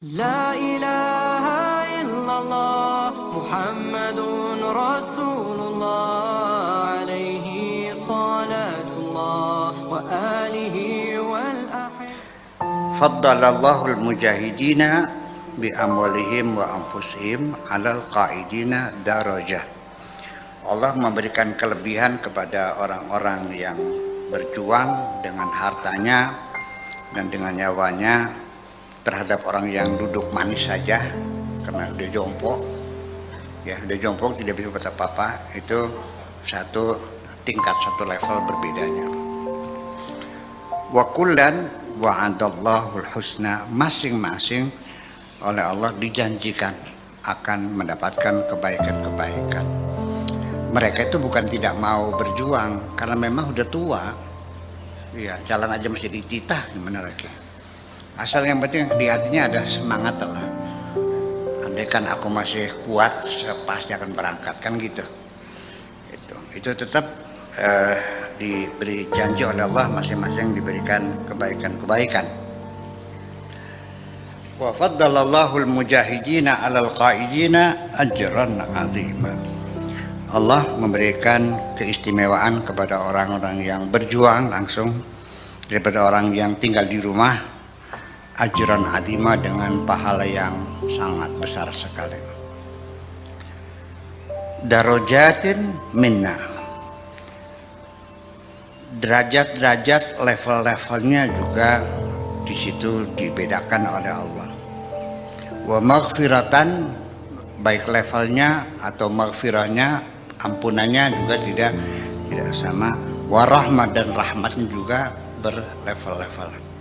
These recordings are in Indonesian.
لا إله إلا الله محمد رسول الله عليه صلاة الله وآله والأحياء فضل الله المجاهدين بأموالهم وأنفسهم على القاعدين درجة. Allah memberikan kelebihan kepada orang-orang yang berjuang dengan hartanya dan dengan nyawanya terhadap orang yang duduk manis saja karena dia jongkok, ya dia jongkok tidak bisa buat apa-apa. Itu satu tingkat, satu level berbedanya. Wa kullan wa'adallahu al-husna, masing-masing oleh Allah dijanjikan akan mendapatkan kebaikan-kebaikan. Mereka itu bukan tidak mau berjuang karena memang udah tua, ya jalan aja masih dititah, gimana lagi. Asal yang penting di hatinya ada semangat lah. Andaikan aku masih kuat, saya pasti akan berangkat, kan gitu. Itu tetap diberi janji oleh Allah, masing-masing diberikan kebaikan-kebaikan. Wa faddalallahu al-mujahidina 'alal qa'idina ajran 'azima. Allah memberikan keistimewaan kepada orang-orang yang berjuang langsung daripada orang yang tinggal di rumah, ajran azima, dengan pahala yang sangat besar sekali. Darajatin minna, derajat-derajat, level-levelnya juga di situ dibedakan oleh Allah. Wa maghfiratan, baik levelnya atau maghfirahnya, ampunannya juga tidak sama. Wa rahmat, dan rahmatnya juga berlevel-level.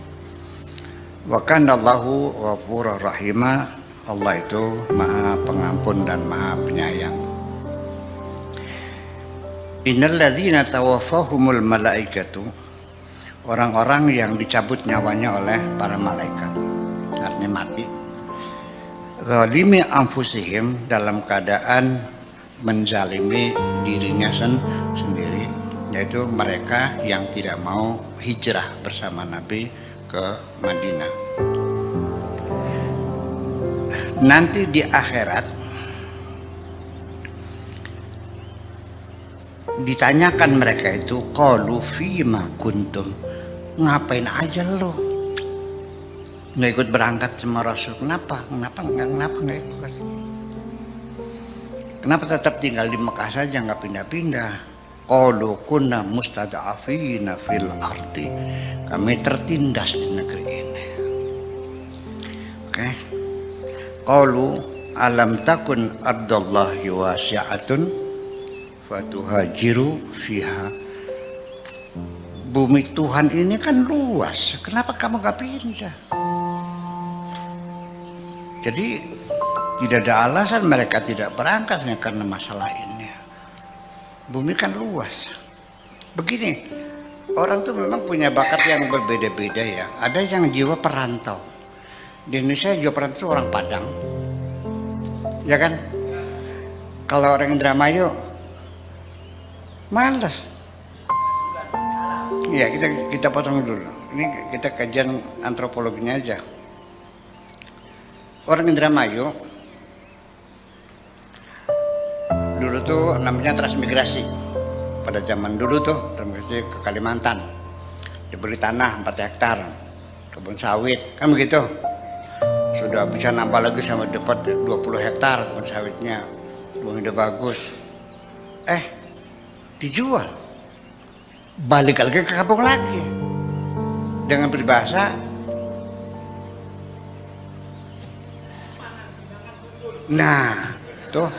Wa kana Allahu ghafurur rahima, Allah itu Maha Pengampun dan Maha Penyayang. Innal ladzina tawaffahumul malaikatu, orang-orang yang dicabut nyawanya oleh para malaikat, artinya mati, zalimi anfusihim, dalam keadaan menzalimi dirinya sendiri, yaitu mereka yang tidak mau hijrah bersama Nabi ke Madinah. Nanti di akhirat ditanyakan mereka itu, qalu fima kuntum, ngapain aja lo nggak ikut berangkat sama Rasul? Kenapa nggak ikut? Kenapa tetap tinggal di Mekah saja, nggak pindah-pindah? Qalu kunna mustad'afina fil ardi, kami tertindas di negeri ini. Oke. Qalu alam takun ardallahi wasi'atun fatuhajiru fiha. Bumi Tuhan ini kan luas, kenapa kamu gak pindah? Jadi tidak ada alasan mereka tidak berangkat karena masalah ini. Bumi kan luas. Begini, orang tuh memang punya bakat yang berbeda-beda ya. Ada yang jiwa perantau. Di Indonesia jiwa perantau itu orang Padang, ya kan? Kalau orang Indramayu malas. Iya, kita potong dulu. Ini kita kajian antropologinya aja. Orang Indramayu dulu tuh namanya transmigrasi. Pada zaman dulu tuh transmigrasi ke Kalimantan, dibeli tanah 4 hektar, kebun sawit, kan begitu. Sudah bisa nambah lagi sama dapat 20 hektar kebun sawitnya, bumi udah bagus. Dijual, balik lagi ke kampung lagi dengan peribahasa, nah tuh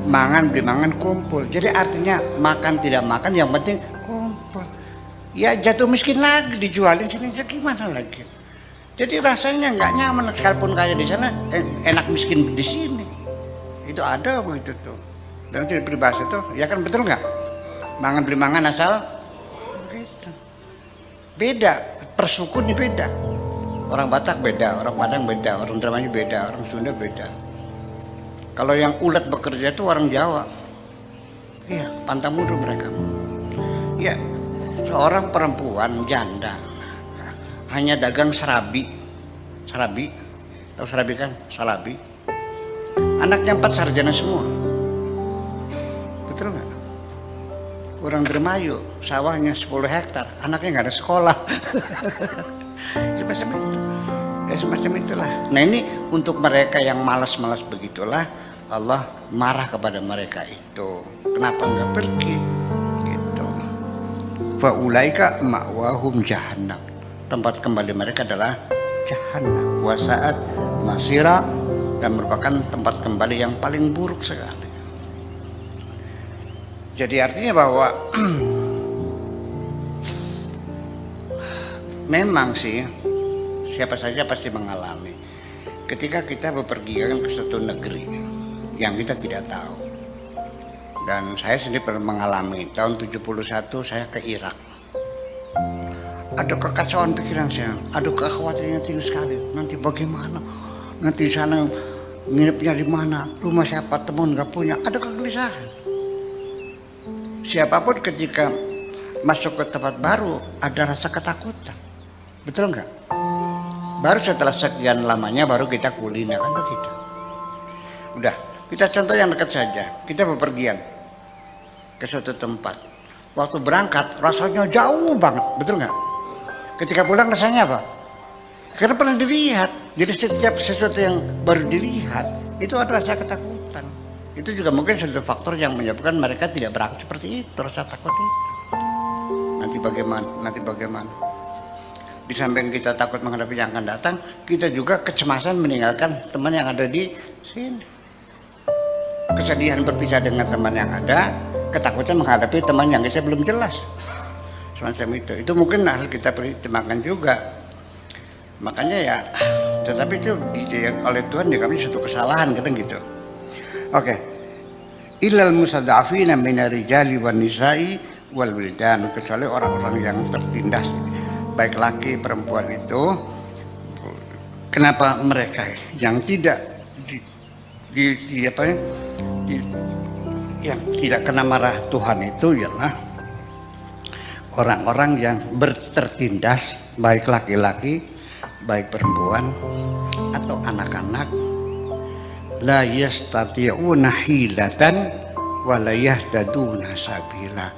mangan beli mangan kumpul. Jadi artinya makan tidak makan, yang penting kumpul. Ya jatuh miskin lagi, dijualin sini gimana lagi. Jadi rasanya nggak nyaman, sekalipun kaya di sana enak miskin di sini. Itu ada begitu tuh. Dan itu peribahasa tuh, ya kan, betul nggak? Mangan beli mangan asal gitu. Beda, persuku nih beda. Orang Batak beda, orang Padang beda, orang Indramayu beda, orang Sunda beda. Kalau yang ulet bekerja itu orang Jawa. Iya, pantang mundur mereka. Ya, seorang perempuan janda hanya dagang serabi, Tahu Salabi kan? Salabi. Anaknya 4 sarjana semua. Betul nggak? Orang Dermayu, sawahnya 10 hektar, anaknya nggak ada sekolah. Semacam itu. Ya semacam itulah. Nah ini untuk mereka yang malas-malas begitulah Allah marah kepada mereka itu. Kenapa nggak pergi? Gitu. Faulaika ma'wahum jahannam. Tempat kembali mereka adalah jahannam. Wasaat masira, dan merupakan tempat kembali yang paling buruk sekali. Jadi artinya bahwa memang sih siapa saja pasti mengalami ketika kita bepergian ke suatu negeri yang kita tidak tahu. Dan saya sendiri pernah mengalami tahun 71 saya ke Irak. Ada kekacauan pikiran saya, ada kekhawatiran tinggi sekali. Nanti bagaimana? Nanti sana nginepnya di mana? Rumah siapa? Teman nggak punya? Ada kegelisahan. Siapapun ketika masuk ke tempat baru ada rasa ketakutan, betul nggak? Baru setelah sekian lamanya baru kita kuliner kan begitu. Udah, kita contoh yang dekat saja. Kita bepergian ke suatu tempat. Waktu berangkat rasanya jauh banget, betul nggak? Ketika pulang rasanya apa? Karena pernah dilihat. Jadi setiap sesuatu yang baru dilihat itu ada rasa ketakutan. Itu juga mungkin satu faktor yang menyebabkan mereka tidak berangkat seperti itu, rasa takut itu. Nanti bagaimana? Nanti bagaimana? Di samping kita takut menghadapi yang akan datang, kita juga kecemasan meninggalkan teman yang ada di sini. Kesedihan berpisah dengan teman yang ada, ketakutan menghadapi teman yang kita belum jelas. Semacam itu. Itu mungkin harus kita pertimbangkan juga. Makanya ya, tetapi itu oleh Tuhan ya kami suatu kesalahan kita gitu. Oke. Illal mustad'afina minar rijali wan nisa'i wal wildan, kecuali orang-orang yang tertindas baik laki perempuan itu. Kenapa mereka yang tidak yang tidak kena marah Tuhan itu ialah orang-orang yang tertindas baik laki-laki baik perempuan atau anak-anak, la yastati'una hilatan wa la yahtaduna sabila,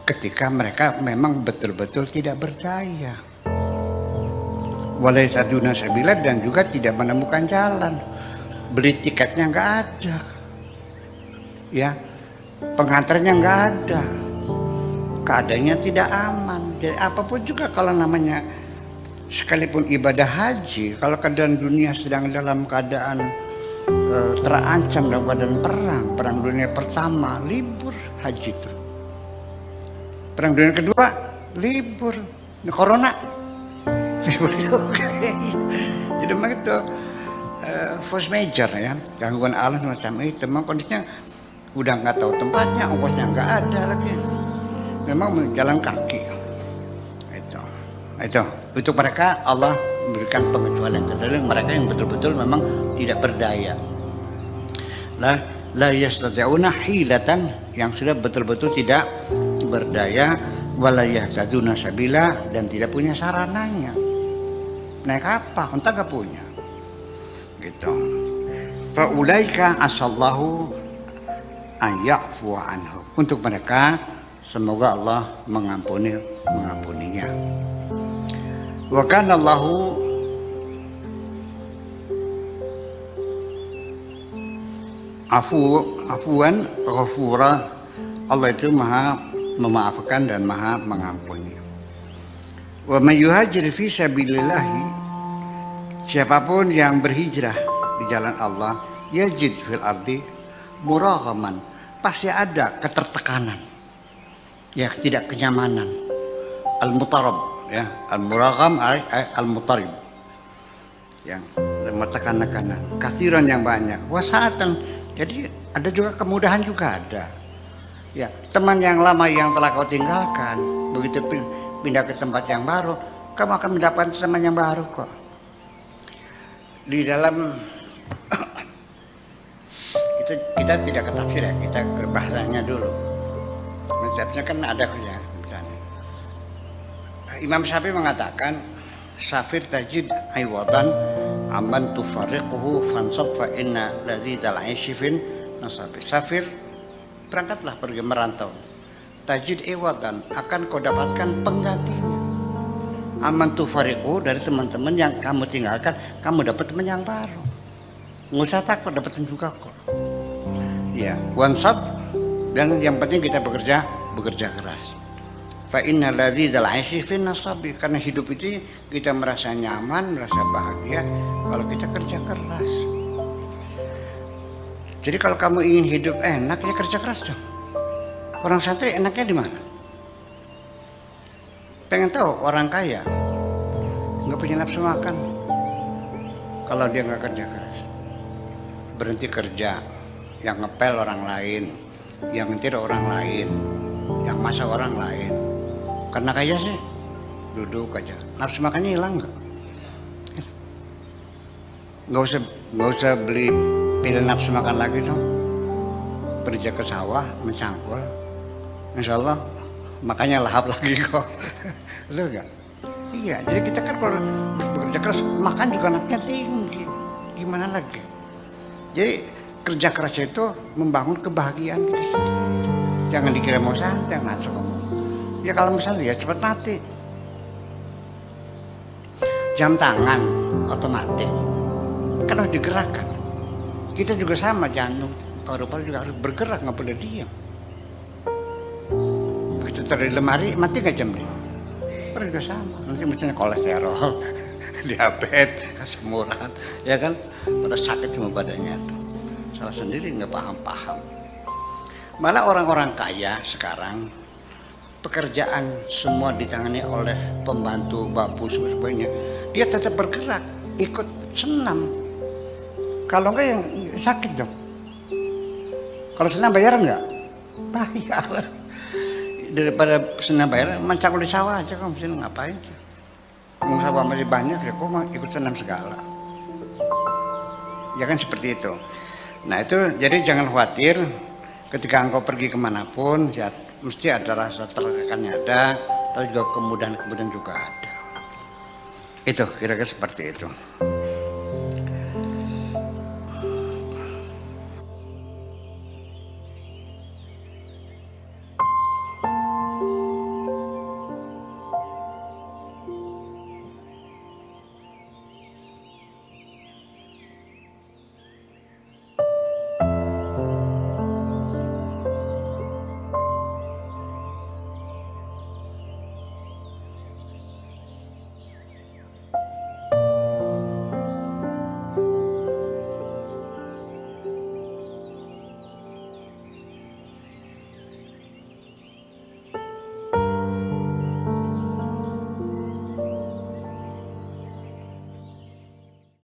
ketika mereka memang betul-betul tidak berdaya, wa la yahtaduna sabila, dan juga tidak menemukan jalan. Beli tiketnya nggak ada, ya pengantarnya nggak ada, keadaannya tidak aman. Jadi apapun juga kalau namanya sekalipun ibadah haji, kalau keadaan dunia sedang dalam keadaan terancam dalam keadaan perang dunia pertama libur haji itu, perang dunia kedua libur, corona libur juga. Jadi memang itu force major ya, gangguan alam macam itu. Memang kondisinya udah nggak tahu tempatnya, ongkosnya nggak ada lagi, memang jalan kaki. Itu untuk mereka Allah memberikan pengecualian kecuali mereka yang betul-betul memang tidak berdaya. La yastati'una hilatan, yang sudah betul-betul tidak berdaya, wala yahtaduna sabila, dan tidak punya sarananya. Naik apa? Entah nggak punya. Gitu. Fa ulaika asallahu an ya'fu anhum. Untuk mereka semoga Allah mengampuninya. Wa kana Allahu afuwan ghafura. Allah itu maha memaafkan dan maha mengampuni. Wa may yuhajir fi sabilillah, siapapun yang berhijrah di jalan Allah, yajid fil ardi muraghaman, pasti ada ketertekanan, ya tidak kenyamanan. Al-mutarab, ya al-muragham al-mutarib, yang tekanan-tekanan, kasiran yang banyak, wasaatan, jadi ada juga kemudahan juga ada. Ya, teman yang lama yang telah kau tinggalkan, begitu pindah ke tempat yang baru, kamu akan mendapatkan teman yang baru kok. Di dalam itu kita tidak ke tafsir ya, kita ke bahasanya dulu. Tafsirnya kan ada ya, misalnya. Imam Syafi'i mengatakan, safir tajid aiwatan Aman tufariquhu fansab fa inna ladzal aishi fin nasabi. Safir, berangkatlah pergi merantau. Tajid iwadan, akan kau dapatkan penggantinya. Aman tufariquhu, dari teman-teman yang kamu tinggalkan, kamu dapat teman yang baru. Nggak usah takut, dapetin juga kok. Ya, wansab, dan yang penting kita bekerja keras. Fa innal ladzal aishi fin nasabi, karena hidup itu kita merasa nyaman, merasa bahagia kalau kita kerja keras. Jadi kalau kamu ingin hidup enak ya kerja keras dong. Orang santri enaknya di mana? Pengen tahu orang kaya nggak punya nafsu makan kalau dia nggak kerja keras. Berhenti kerja, yang ngepel orang lain, yang ngetir orang lain, yang masak orang lain. Karena kaya sih duduk aja, nafsu makannya hilang nggak? Nggak usah beli pil nafsu makan lagi dong. Kerja ke sawah, mencangkul, insya Allah makanya lahap lagi kok. Betul nggak? Iya, jadi kita kan kalau bekerja keras makan juga nafsunya tinggi. Gimana lagi? Jadi kerja keras itu membangun kebahagiaan kita sendiri. Jangan dikira mau santai masuk kamu. Ya kalau misalnya ya cepat mati. Jam tangan otomatis kan harus digerakkan. Kita juga sama, jantung paru-paru juga harus bergerak, nggak boleh diam. Begitu taruh di lemari mati nggak jam ini? Paru juga sama. Nanti misalnya kolesterol, diabetes, asam urat, ya kan? Pada sakit cuma badannya tuh. Salah sendiri nggak paham. Malah orang-orang kaya sekarang pekerjaan semua ditangani oleh pembantu, bapu, sebagainya. Dia tetap bergerak, ikut senam. Kalau enggak yang sakit dong. Kalau senam bayar enggak? Bayar. Daripada senam bayar, mencangkul di sawah aja kamu sini ngapain? Mau sawah masih banyak ya, kok mau ikut senam segala. Ya kan seperti itu. Nah itu jadi jangan khawatir ketika engkau pergi kemanapun, ya mesti ada rasa tertekannya ada, tapi juga kemudahan juga ada. Itu kira-kira seperti itu.